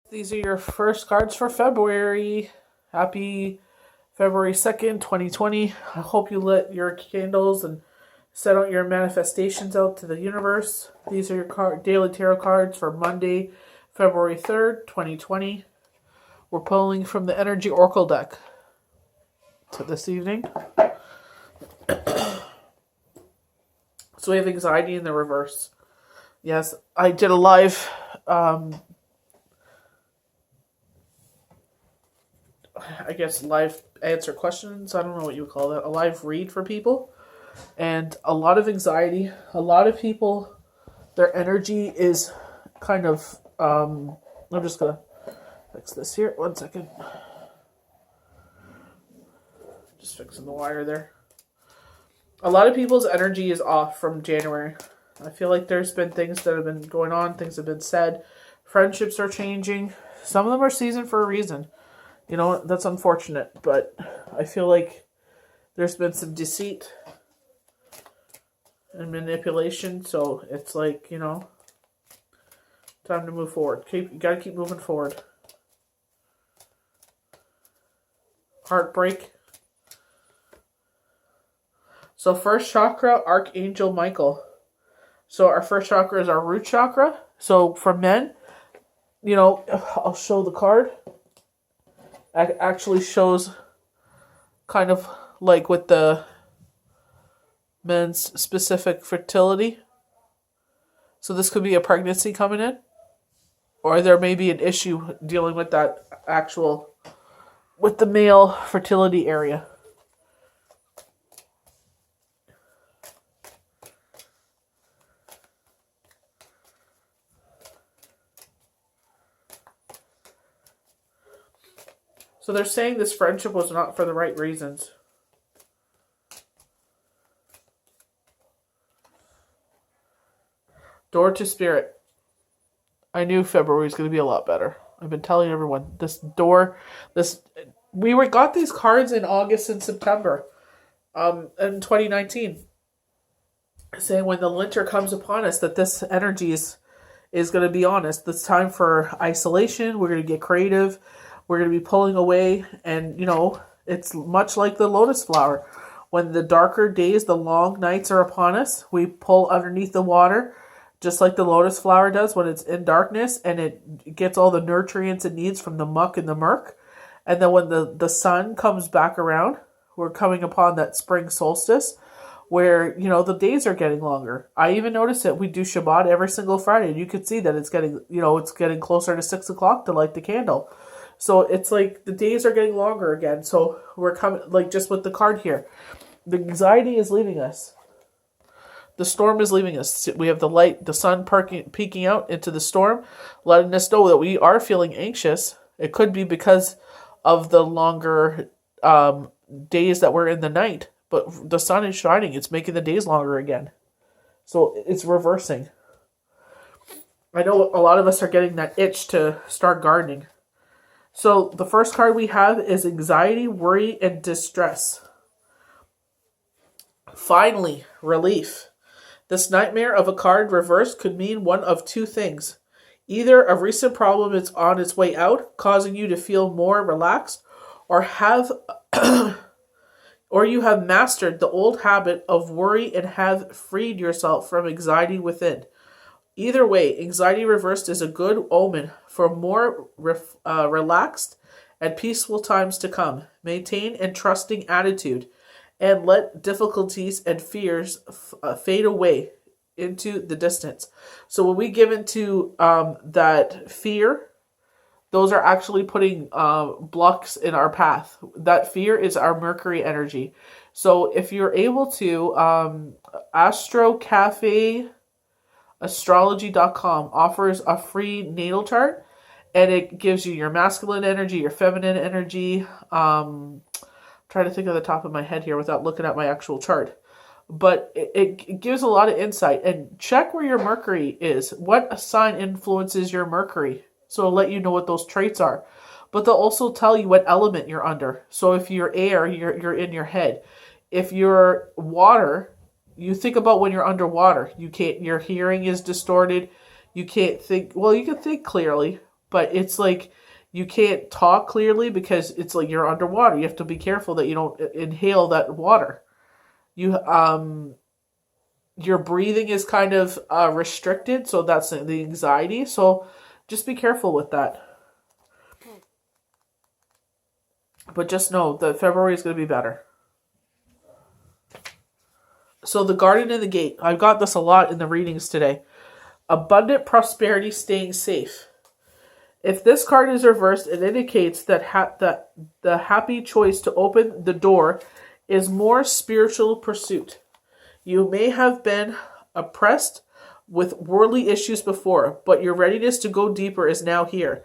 These are your first cards for February. Happy February 2nd, 2020. I hope you lit your candles and set out your manifestations out to the universe. These are your daily tarot cards for Monday, February 3rd, 2020. We're pulling from the Energy Oracle deck to this evening. So we have anxiety in the reverse. Yes, I did a live live answer questions. I don't know what you would call that. A live read for people. And a lot of anxiety. A lot of people, their energy is kind of, I'm just going to fix this here. 1 second. Just fixing the wire there. A lot of people's energy is off from January. I feel like there's been things that have been going on. Things have been said. Friendships are changing. Some of them are seasoned for a reason. You know, that's unfortunate, but I feel like there's been some deceit and manipulation, so it's like, you know, time to move forward. You gotta keep moving forward. Heartbreak. So first chakra, Archangel Michael. So our first chakra is our root chakra. So for men, you know, I'll show the card. It actually shows kind of like with the men's specific fertility. So this could be a pregnancy coming in. Or there may be an issue dealing with that actual, with the male fertility area. So they're saying this friendship was not for the right reasons. Door to Spirit. I knew February was going to be a lot better. I've been telling everyone. We got these cards in August and September in 2019. Saying when the winter comes upon us that this energy is going to be honest. It's time for isolation. We're going to get creative. We're going to be pulling away, and, you know, it's much like the lotus flower. When the darker days, the long nights are upon us, we pull underneath the water, just like the lotus flower does when it's in darkness, and it gets all the nutrients it needs from the muck and the murk. And then when the sun comes back around, we're coming upon that spring solstice, where, you know, the days are getting longer. I even noticed it. We do Shabbat every single Friday, and you could see that it's getting closer to 6 o'clock to light the candle. So it's like the days are getting longer again. So we're coming, like just with the card here. The anxiety is leaving us. The storm is leaving us. We have the light, the sun peeking out into the storm, letting us know that we are feeling anxious. It could be because of the longer days that we're in the night. But the sun is shining. It's making the days longer again. So it's reversing. I know a lot of us are getting that itch to start gardening. So the first card we have is anxiety, worry, and distress. Finally, relief. This nightmare of a card reversed could mean one of two things. Either a recent problem is on its way out, causing you to feel more relaxed, or you have mastered the old habit of worry and have freed yourself from anxiety within. Either way, anxiety reversed is a good omen for more relaxed and peaceful times to come. Maintain a trusting attitude and let difficulties and fears fade away into the distance. So when we give into that fear, those are actually putting blocks in our path. That fear is our Mercury energy. So if you're able to, Astro Cafe Astrology.com offers a free natal chart, and it gives you your masculine energy, your feminine energy. Trying to think of the top of my head here without looking at my actual chart. But it gives a lot of insight. And check where your Mercury is. What sign influences your Mercury? So it'll let you know what those traits are. But they'll also tell you what element you're under. So if you're air, you're in your head. If you're water, you think about when you're underwater. Your hearing is distorted. You can't think, well, you can think clearly, but it's like you can't talk clearly because it's like you're underwater. You have to be careful that you don't inhale that water. You your breathing is kind of restricted, so that's the anxiety. So just be careful with that. But just know that February is going to be better. So the garden and the gate. I've got this a lot in the readings today. Abundant prosperity, staying safe. If this card is reversed, it indicates that the happy choice to open the door is more spiritual pursuit. You may have been oppressed with worldly issues before, but your readiness to go deeper is now here.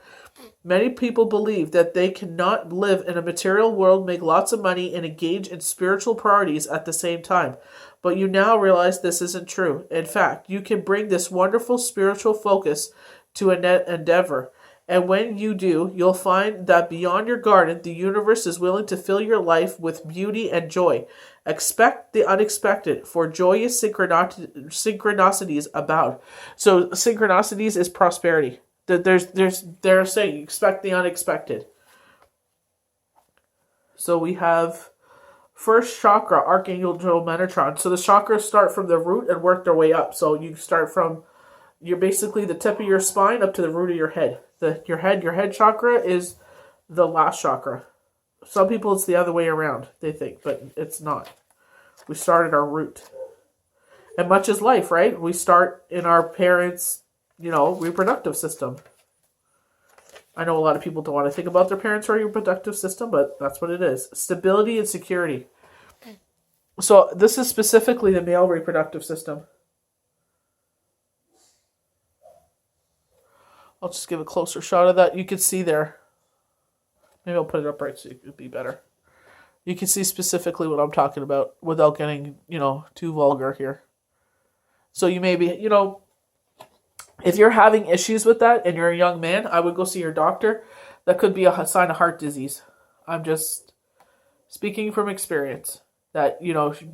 Many people believe that they cannot live in a material world, make lots of money, and engage in spiritual priorities at the same time. But you now realize this isn't true. In fact, you can bring this wonderful spiritual focus to an endeavor. And when you do, you'll find that beyond your garden, the universe is willing to fill your life with beauty and joy. Expect the unexpected, for joyous synchronicities abound. So synchronicities is prosperity. They're saying expect the unexpected. So we have first chakra, Archangel Metatron. So the chakras start from the root and work their way up. So you start from you're basically the tip of your spine up to the root of your head. Your head chakra is the last chakra. Some people it's the other way around, they think, but it's not. We start at our root. And much is life, right? We start in our parents' reproductive system. I know a lot of people don't want to think about their parents' reproductive system, but that's what it is. Stability and security. So this is specifically the male reproductive system. I'll just give a closer shot of that. You can see there. Maybe I'll put it up right so it could be better. You can see specifically what I'm talking about without getting, too vulgar here. So you may be, if you're having issues with that and you're a young man, I would go see your doctor. That could be a sign of heart disease. I'm just speaking from experience. That,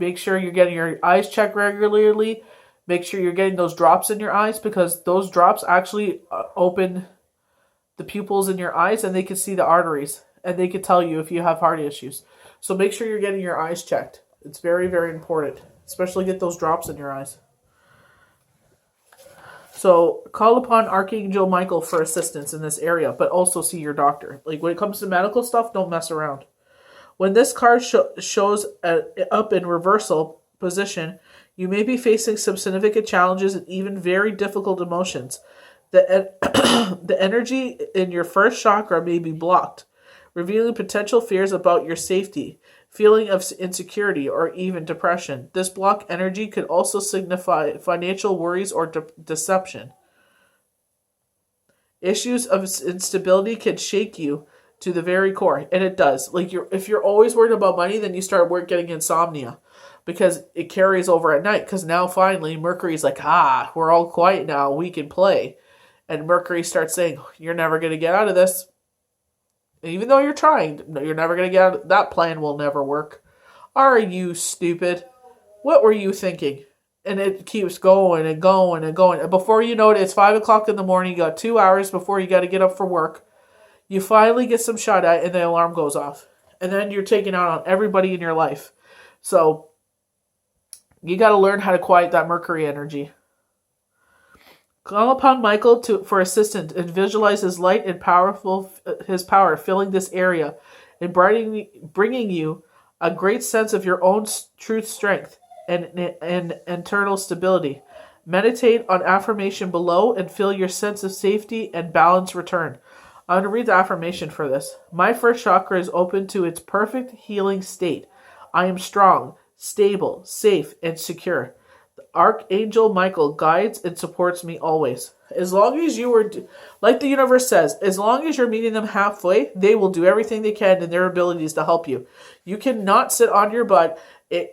make sure you're getting your eyes checked regularly. Make sure you're getting those drops in your eyes because those drops actually open the pupils in your eyes and they can see the arteries and they can tell you if you have heart issues. So make sure you're getting your eyes checked. It's very, very important. Especially get those drops in your eyes. So call upon Archangel Michael for assistance in this area, but also see your doctor. Like when it comes to medical stuff, don't mess around. When this card shows up in reversal position, you may be facing some significant challenges and even very difficult emotions. The energy in your first chakra may be blocked, revealing potential fears about your safety, feeling of insecurity, or even depression. This blocked energy could also signify financial worries or deception. Issues of instability can shake you to the very core, and it does. Like if you're always worried about money, then you start getting insomnia. Because it carries over at night. Because now finally Mercury's like, we're all quiet now. We can play. And Mercury starts saying, you're never going to get out of this. And even though you're trying, you're never going to get out of that. Plan will never work. Are you stupid? What were you thinking? And it keeps going and going and going. And before you know it, it's 5 o'clock in the morning. You got 2 hours before you got to get up for work. You finally get some shut eye and the alarm goes off. And then you're taking out on everybody in your life. So you got to learn how to quiet that Mercury energy. Call upon Michael for assistance and visualize his light and his power filling this area and bringing you a great sense of your own truth strength and internal stability. Meditate on affirmation below and feel your sense of safety and balance return. I'm going to read the affirmation for this. My first chakra is open to its perfect healing state. I am strong, stable, safe, and secure. The Archangel Michael guides and supports me always. As long as you are, like the universe says, as long as you're meeting them halfway, they will do everything they can in their abilities to help you. You cannot sit on your butt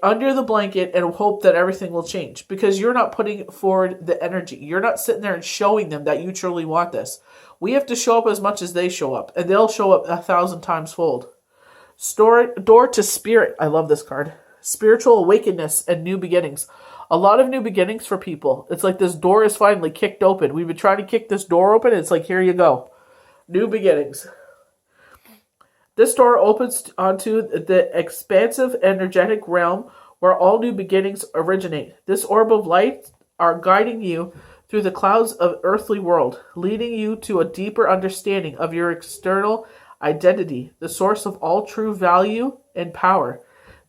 under the blanket and hope that everything will change because you're not putting forward the energy. You're not sitting there and showing them that you truly want this. We have to show up as much as they show up, and they'll show up 1,000 times fold. Door to spirit. I love this card. Spiritual awakeness and new beginnings. A lot of new beginnings for people. It's like this door is finally kicked open. We've been trying to kick this door open. And it's like, here you go. New beginnings. This door opens onto the expansive energetic realm where all new beginnings originate. This orb of light are guiding you through the clouds of earthly world, leading you to a deeper understanding of your external identity, the source of all true value and power.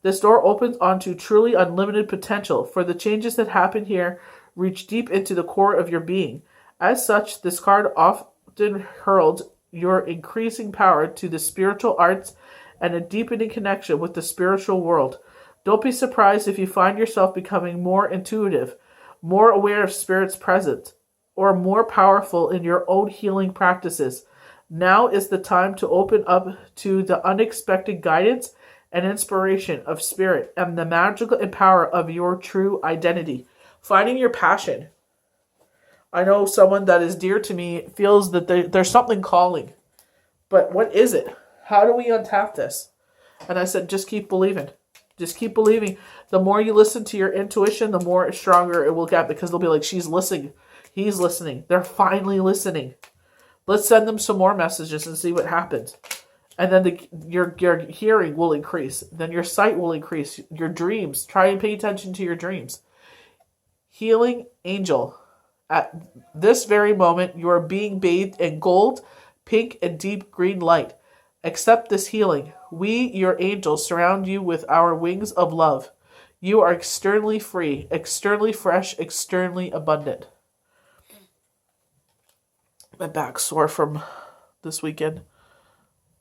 This door opens onto truly unlimited potential, for the changes that happen here reach deep into the core of your being. As such, this card often heralds your increasing power to the spiritual arts and a deepening connection with the spiritual world. Don't be surprised if you find yourself becoming more intuitive, more aware of Spirit's presence, or more powerful in your own healing practices. Now is the time to open up to the unexpected guidance and inspiration of Spirit and the magical power of your true identity. Finding your passion. I know someone that is dear to me feels that there's something calling. But what is it? How do we untap this? And I said, just keep believing. Just keep believing. The more you listen to your intuition, the more stronger it will get, because they'll be like, she's listening. He's listening. They're finally listening. Let's send them some more messages and see what happens. And then your hearing will increase. Then your sight will increase. Your dreams. Try and pay attention to your dreams. Healing angel. At this very moment, you are being bathed in gold, pink, and deep green light. Accept this healing. We, your angels, surround you with our wings of love. You are externally free, externally fresh, externally abundant. My back's sore from this weekend.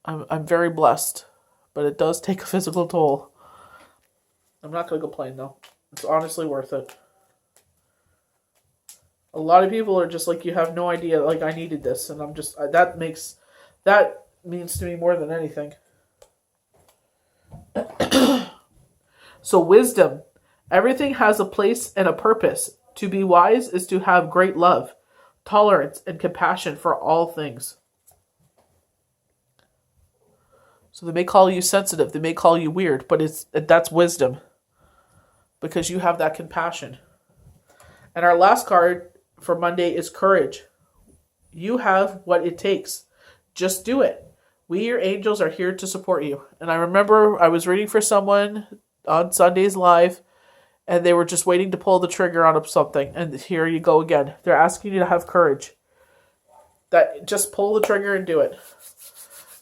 I'm very blessed, but it does take a physical toll. I'm not going to complain, though. It's honestly worth it. A lot of people are just like, you have no idea, like, I needed this, and I'm just, that means to me more than anything. So wisdom. Everything has a place and a purpose. To be wise is to have great love, tolerance, and compassion for all things. So they may call you sensitive, they may call you weird, but that's wisdom, because you have that compassion. And our last card for Monday is courage. You have what it takes. Just do it. We, your angels, are here to support you. And I remember I was reading for someone on Sunday's Live, and they were just waiting to pull the trigger on something. And here you go again. They're asking you to have courage. That just pull the trigger and do it.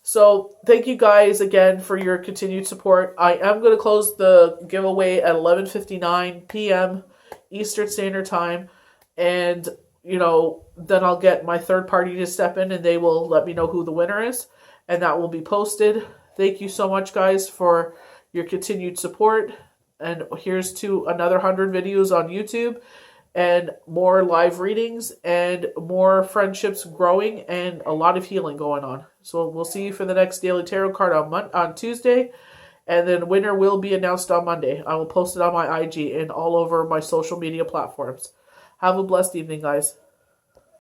So thank you guys again for your continued support. I am going to close the giveaway at 11:59 p.m. Eastern Standard Time. And, then I'll get my third party to step in, and they will let me know who the winner is. And that will be posted. Thank you so much, guys, for your continued support. And here's to another 100 videos on YouTube, and more live readings, and more friendships growing, and a lot of healing going on. So we'll see you for the next Daily Tarot card on Tuesday. And then winner will be announced on Monday. I will post it on my IG and all over my social media platforms. Have a blessed evening, guys.